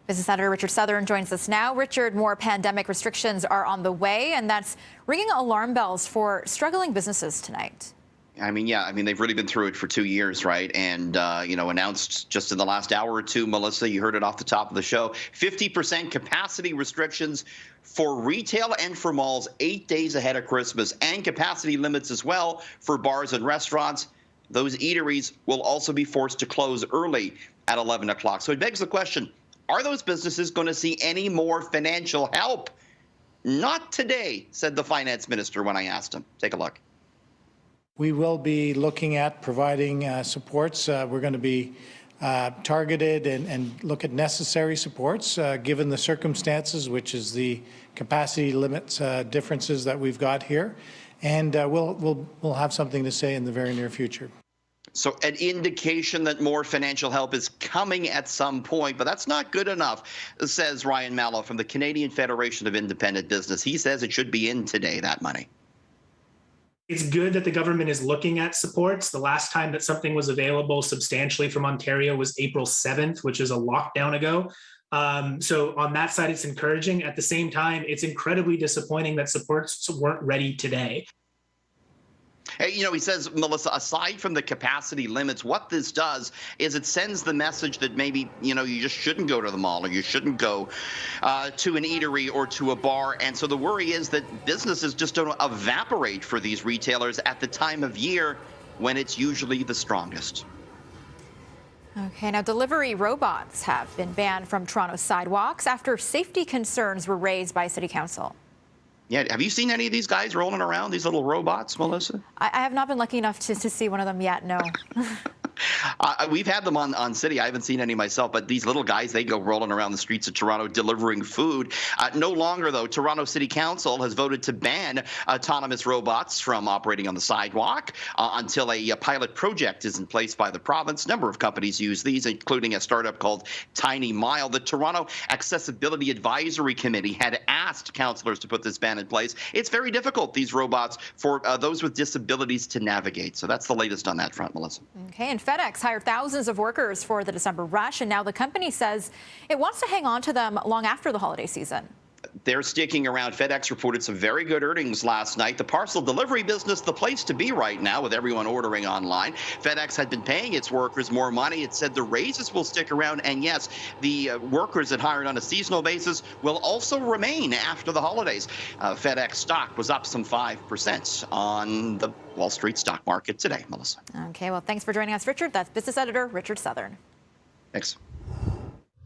Business editor Richard Southern joins us now. Richard, more pandemic restrictions are on the way, and that's ringing alarm bells for struggling businesses tonight. They've really been through it for 2 years, right? And, announced just in the last hour or two, Melissa, you heard it off the top of the show, 50% capacity restrictions for retail and for malls 8 days ahead of Christmas, and capacity limits as well for bars and restaurants. Those eateries will also be forced to close early at 11 o'clock. So it begs the question, are those businesses going to see any more financial help? Not today, said the finance minister when I asked him. Take a look. We will be looking at providing supports. We're going to be targeted and look at necessary supports given the circumstances, which is the capacity limits differences that we've got here. And we'll have something to say in the very near future. So an indication that more financial help is coming at some point, but that's not good enough, says Ryan Mallow from the Canadian Federation of Independent Business. He says it should be in today, that money. It's good that the government is looking at supports. The last time that something was available substantially from Ontario was April 7th, which is a lockdown ago. So on that side, it's encouraging. At the same time, it's incredibly disappointing that supports weren't ready today. He says, Melissa, aside from the capacity limits, what this does is it sends the message that maybe, you just shouldn't go to the mall or you shouldn't go to an eatery or to a bar. And so the worry is that businesses just don't evaporate for these retailers at the time of year when it's usually the strongest. Okay, now delivery robots have been banned from Toronto's sidewalks after safety concerns were raised by City Council. Yeah, have you seen any of these guys rolling around, these little robots, Melissa? I have not been lucky enough to see one of them yet, no. We've had them on City. I haven't seen any myself, but these little guys, they go rolling around the streets of Toronto delivering food. No longer, though, Toronto City Council has voted to ban autonomous robots from operating on the sidewalk until a pilot project is in place by the province. A number of companies use these, including a startup called Tiny Mile. The Toronto Accessibility Advisory Committee had asked councillors to put this ban in place. It's very difficult, these robots, for those with disabilities to navigate. So that's the latest on that front, Melissa. Okay, and FEDEX hired thousands of workers for the December rush, and now the company says it wants to hang on to them long after the holiday season. They're sticking around. FedEx reported some very good earnings last night. The parcel delivery business, the place to be right now with everyone ordering online. FedEx had been paying its workers more money. It said the raises will stick around. And yes, the workers that hired on a seasonal basis will also remain after the holidays. FedEx stock was up some 5% on the Wall Street stock market today, Melissa. Okay, well, thanks for joining us, Richard. That's business editor Richard Southern. Thanks.